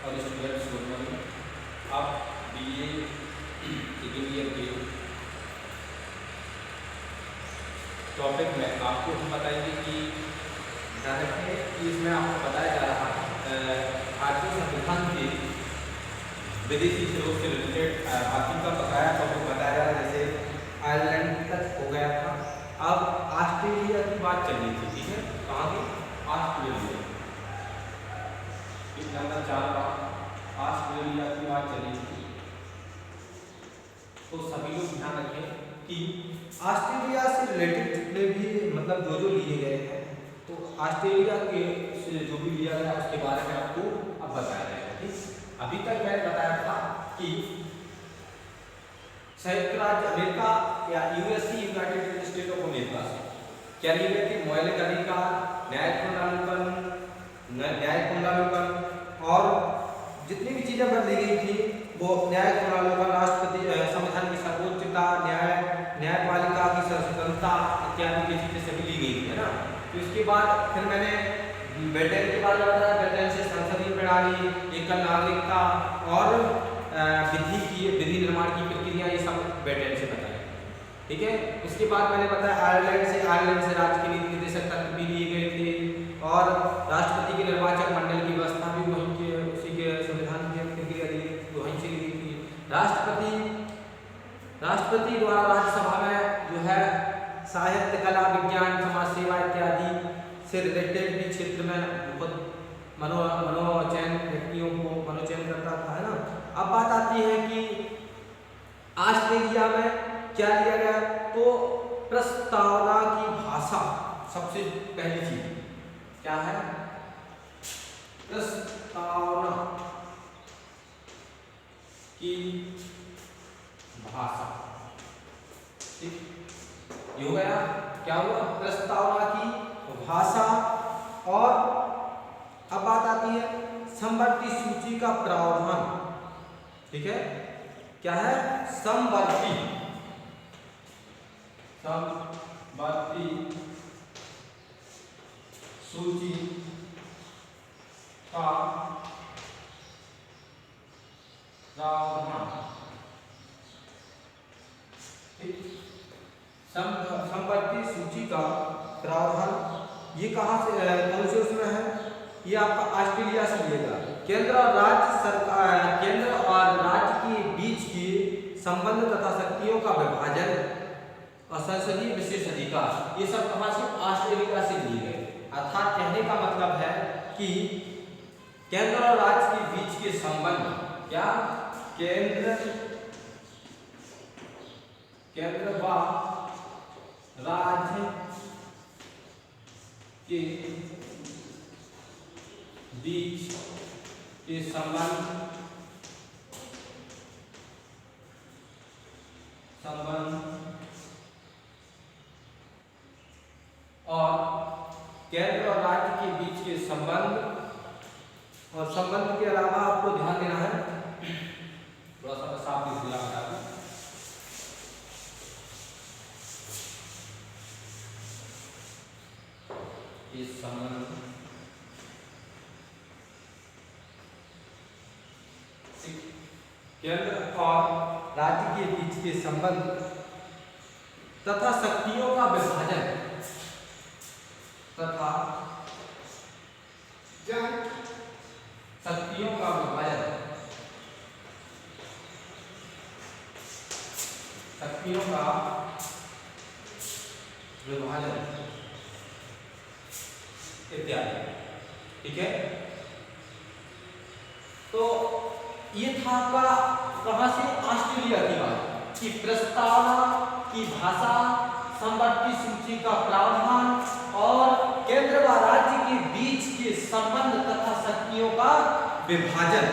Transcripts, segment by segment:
और students good morning. अब BA second year के टॉपिक में आपको हम बताएंगे कि ध्यान रखें कि इसमें आपको बताया जा रहा है भारतीय संविधान के विदेशी स्रोत से रिलेटेड बाकी का बकाया टॉपिक बताया जा रहा है। जैसे आयरलैंड तक हो गया था, अब ऑस्ट्रेलिया की बात चल रही थी। ठीक है, कहाँ की? ऑस्ट्रेलिया। नंबर 4 का ऑस्ट्रेलिया की बात चल रही थी। तो सभी लोग ध्यान रखें कि ऑस्ट्रेलिया से रिलेटेड जितने भी मतलब जो लिए गए हैं, तो ऑस्ट्रेलिया के से जो भी लिया गया उसके बारे में आपको अब बताया जाएगा। ठीक, अभी तक मैंने बताया था कि संयुक्त राज्य अमेरिका या यूनाइटेड स्टेट ऑफ अमेरिका से क्या लिए गए थे? मौलिक अधिकार, न्यायिक पुनरावलोकन और जितनी भी चीजें बदली गई थी वो न्यायिक पुनरावलोकन, राष्ट्रपति संविधान की सर्वोच्चता, न्यायपालिका की स्वतंत्रता इत्यादि की चीजें सभी ली गई थी, है ना। तो इसके बाद फिर मैंने ब्रिटेन के बारे में बताया। ब्रिटेन से संसदीय प्रणाली, एकल नागरिकता और विधि निर्माण की प्रक्रिया, ये सब ब्रिटेन से बताया। ठीक है, उसके बाद मैंने बताया आयरलैंड से राज्य के नीति निर्देशक तत्व भी लिए गए थे और राष्ट्रपति के निर्वाचक मंडल की व्यवस्था भी वहीं के उसी के संविधान की प्रक्रिया वहीं से ली थी। राष्ट्रपति द्वारा राज्यसभा में जो है साहित्य, कला, विज्ञान, समाज सेवा इत्यादि से रिलेटेड भी क्षेत्र में बहुत मनोचयन व्यक्तियों को मनोचयन करता था, है ना। अब बात आती है कि ऑस्ट्रेलिया में क्या लिया गया, तो प्रस्तावना की भाषा सबसे पहली चीज क्या है? प्रस्तावना की भाषा। ठीक, ये हो गया। क्या हुआ? प्रस्तावना की भाषा। और अब बात आती है समवर्ती सूची का प्रावधान। ठीक है, क्या है? समवर्ती सूची का प्रावधान। संपत्ति सूची का प्रावधान ये कहाँ से, कौन से उसमें है? ये आपका ऑस्ट्रेलिया से मिलेगा। केंद्र और राज्य के बीच के संबंध तथा शक्तियों का विभाजन और संसदीय विशेष अधिकार, ये सब कहाँ से? ऑस्ट्रेलिया से लिए गए। अर्थात कहने का मतलब है कि केंद्र और राज्य के बीच के संबंध, क्या? केंद्र व राज्य के बीच के संबंध और केंद्र और राज्य के बीच के संबंध, और संबंध के अलावा आपको ध्यान देना है, थोड़ा सा साफ दिखला बता दूं, इस संबंध केंद्र और राज्य के बीच के संबंध तथा शक्तियों का विभाजन इत्यादि। ठीक है, तो ये था आपका कहां से? ऑस्ट्रेलिया की बात कि प्रस्तावना की भाषा, समवर्ती सूची का प्रावधान और केंद्र व राज्य के बीच के संबंध तथा शक्तियों का विभाजन,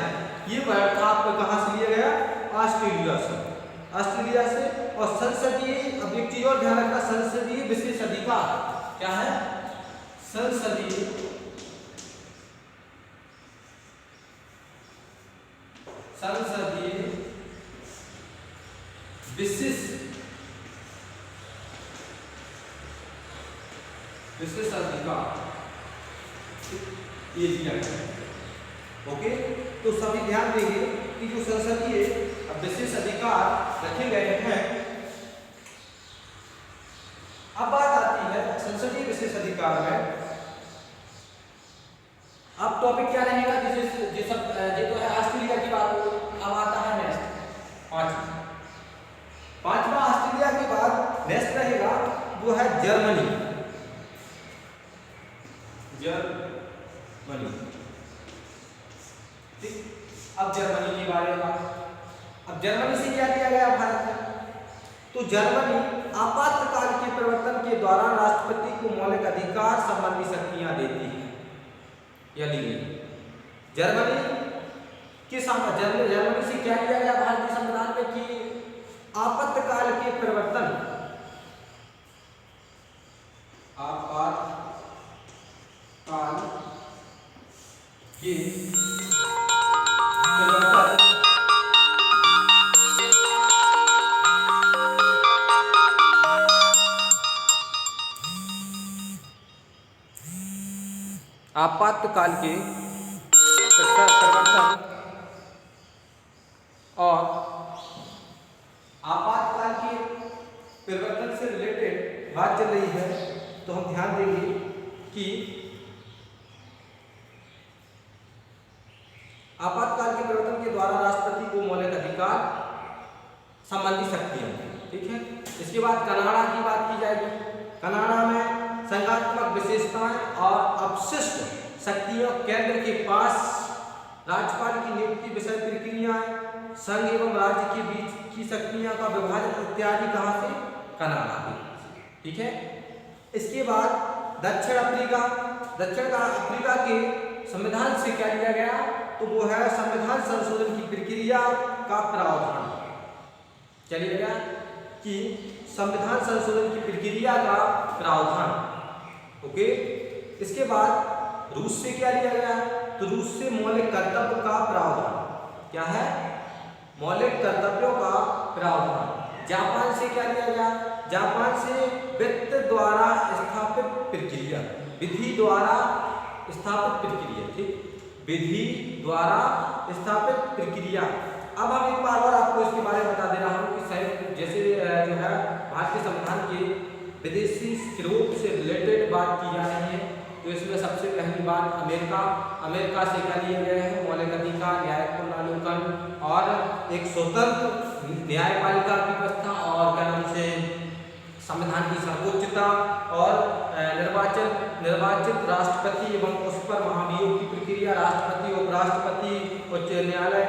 ये वर्ड आपको कहां से लिया गया? ऑस्ट्रेलिया से। और संसदीय, अब एक चीज और ध्यान रखना, संसदीय विशेष अधिकार क्या है? संसदीय विशेष अधिकार ये दिया गया। ओके, तो सभी ध्यान देंगे कि जो संसदीय विशेष अधिकार रखे गए हैं। अब बात आती है संसदीय विशेष अधिकार में। अब टॉपिक क्या रहेगा, ये तो है ऑस्ट्रेलिया की बात हो। अब आता है नेक्स्ट पांचवा ऑस्ट्रेलिया के बाद नेक्स्ट रहेगा वो है जर्मनी। ठीक, अब जर्मनी के बारे में अब जर्मनी से क्या किया गया भारत में, तो जर्मनी आपातकाल के प्रवर्तन के दौरान राष्ट्रपति को मौलिक अधिकार संबंधी शक्तियां देती है। यानी जर्मनी से क्या किया गया भारतीय संविधान में कि आपातकाल के प्रवर्तन के आपातकाल के प्रवर्तन और आपातकाल के परिवर्तन से रिलेटेड बात चल रही है, तो हम ध्यान देंगे कि आपातकाल के परिवर्तन के द्वारा राष्ट्रपति को मौलिक अधिकार संबंधी शक्तियां, ठीक है। इसके बाद कनाडा की बात की जाएगी। कनाडा में संघात्मक विशेषताएं और अपशिष्ट शक्तियों केंद्र के पास राज्यपाल की नियुक्ति विषय प्रक्रियाएं, संघ एवं राज्य के बीच की शक्तियों का विभाजन इत्यादि कहां से, कनाडा से, ठीक है। इसके बाद दक्षिण अफ्रीका के संविधान से क्या लिया गया, तो वो है संविधान संशोधन की प्रक्रिया का प्रावधान। क्या लिया गया कि संविधान संशोधन की प्रक्रिया का प्रावधान, ओके। इसके बाद रूस से क्या लिया गया, तो रूस से मौलिक कर्तव्य का प्रावधान, क्या है, मौलिक कर्तव्यों का प्रावधान। जापान से क्या लिया गया, जापान से विधि द्वारा स्थापित प्रक्रिया, ठीक, विधि द्वारा स्थापित प्रक्रिया। अब हम एक बार और आपको इसके बारे में बता दे रहा हूँ कि जैसे जो है भारतीय संविधान के विदेशी स्रोत से रिलेटेड बात की जा रही है, तो इसमें सबसे पहली बात अमेरिका से क्या लिए गए हैं, मौलिक अधिकार, न्यायिक पुनरावलोकन और एक स्वतंत्र न्यायपालिका की व्यवस्था, और क्या नाम से संविधान की सर्वोच्चता और निर्वाचित राष्ट्रपति एवं उस पर महाभियोग की प्रक्रिया, राष्ट्रपति, उपराष्ट्रपति, उच्च न्यायालय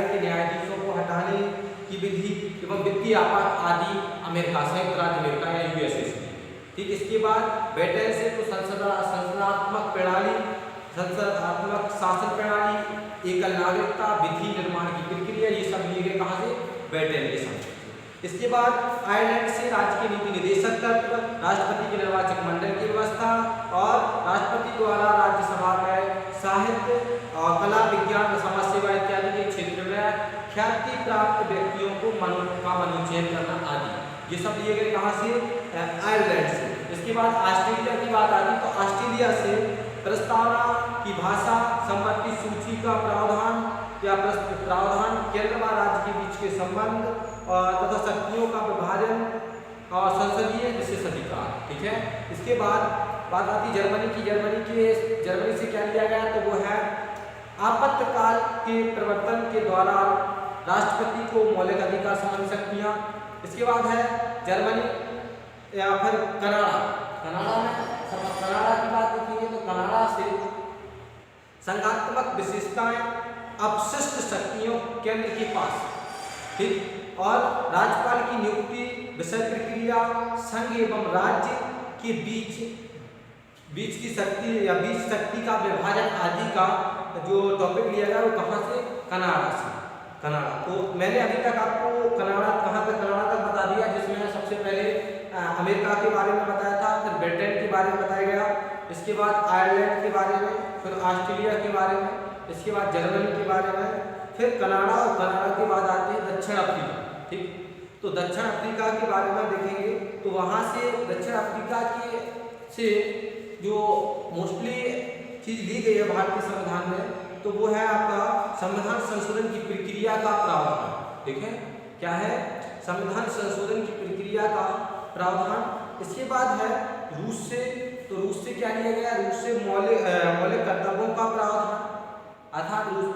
के न्यायाधीशों को हटाने की विधि एवं वित्तीय आपात आदि संयुक्त राज्य अमेरिका या यूएसए से, ठीक। इसके बाद ब्रिटेन से तो संसदात्मक शासन प्रणाली, एकल नागरिकता, विधि निर्माण की प्रक्रिया, ये सब लिए गए कहाँ से, ब्रिटेन के साथ। इसके बाद आयरलैंड से राज्य के नीति निदेशक तत्व, राष्ट्रपति के निर्वाचक मंडल की व्यवस्था और राष्ट्रपति द्वारा राज्यसभा में साहित्य और कला, विज्ञान, समाज सेवा इत्यादि के क्षेत्र में ख्याति प्राप्त व्यक्तियों को मनोचयन करना आदि, ये सब लिए गए कहाँ से, आयरलैंड से। इसके बाद ऑस्ट्रेलिया की बात आती तो ऑस्ट्रेलिया से प्रस्तावना की भाषा संपत्ति सूची का प्रावधान केंद्र व राज्य के बीच के संबंध तथा शक्तियों का विभाजन और संसदीय विशेष अधिकार, ठीक है। इसके बाद बात आती जर्मनी की। जर्मनी से क्या लिया गया, तो वो है आपातकाल के प्रवर्तन के द्वारा राष्ट्रपति को मौलिक अधिकार संबंधी शक्तियां। इसके बाद है जर्मनी या फिर कनाडा की बात देखेंगे तो कनाडा से संघात्मक विशेषताएं, अपशिष्ट शक्तियों केंद्र के पास, ठीक, और राज्यपाल की नियुक्ति विषय प्रक्रिया, संघ एवं राज्य के बीच की शक्ति या बीच शक्ति का विभाजन आदि का जो टॉपिक लिया गया वो कहाँ से, कनाडा। तो मैंने अभी तक आपको कनाडा तक बता दिया, जिसमें सबसे पहले अमेरिका के बारे में बताया था, फिर ब्रिटेन के बारे में बताया गया, इसके बाद आयरलैंड के बारे में, फिर ऑस्ट्रेलिया के बारे में, इसके बाद जर्मनी के बारे में, फिर कनाडा, और कनाडा के बाद आते हैं दक्षिण अफ्रीका, ठीक। तो दक्षिण अफ्रीका के बारे में देखेंगे तो वहाँ से दक्षिण अफ्रीका से जो मोस्टली चीज़ ली गई है भारतीय संविधान में, तो वो है आपका संविधान संशोधन की प्रक्रिया का प्रावधान। ठीक है, क्या है? संविधान संशोधन की प्रक्रिया का प्रावधान। इसके बाद है रूस से, तो रूस से क्या लिया गया? रूस से मौलिक कर्तव्यों का प्रावधान, अर्थात रूस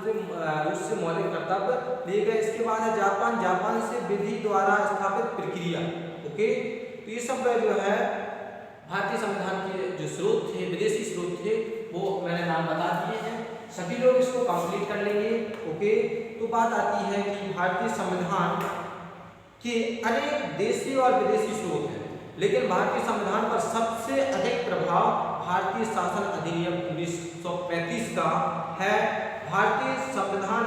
से मौलिक कर्तव्य लिए गए। इसके बाद है जापान, जापान से विधि द्वारा स्थापित प्रक्रिया। ओके, तो ये सब जो है भारतीय संविधान के जो स्रोत थे, विदेशी स्रोत थे, वो मैंने नाम बता दिए हैं। सभी लोग इसको कंप्लीट कर लेंगे। ओके, तो बात आती है कि भारतीय संविधान के अनेक देशी और विदेशी स्रोत हैं, लेकिन भारतीय संविधान पर सबसे अधिक प्रभाव भारतीय शासन अधिनियम 1935 का है। भारतीय संविधान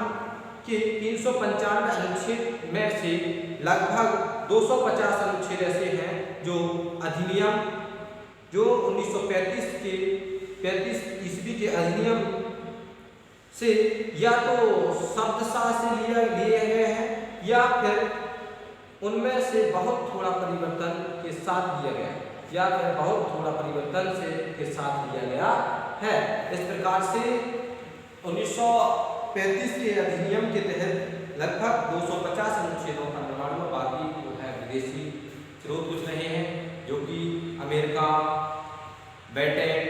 के 395 अनुच्छेद में से लगभग 250 अनुच्छेद ऐसे हैं जो अधिनियम, जो 1935 ईस्वी के अधिनियम से या तो शब्दशः से लिए गए हैं या फिर उनमें से बहुत थोड़ा परिवर्तन के साथ लिया गया है, या फिर बहुत थोड़ा परिवर्तन से के साथ लिया गया है। इस प्रकार से 1935 के अधिनियम के तहत लगभग 250 अनुच्छेदों का निर्माण हुआ। बाकी जो है विदेशी स्रोत कुछ रहे हैं, जो कि अमेरिका, ब्रिटेन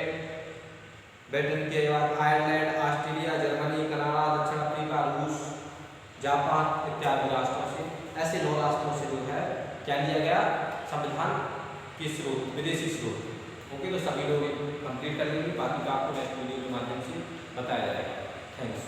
के बाद आयरलैंड, ऑस्ट्रेलिया, जर्मनी, कनाडा, दक्षिण अफ्रीका, रूस, जापान इत्यादि राष्ट्रों से, ऐसे 9 राष्ट्रों से जो है क्या लिया गया? संविधान के स्रोत, विदेशी स्रोत। ओके, तो सभी लोग कंप्लीट कर लेंगे, बाकी का आपको नेक्स्ट वीडियो के माध्यम से बताया जाएगा। थैंक्स।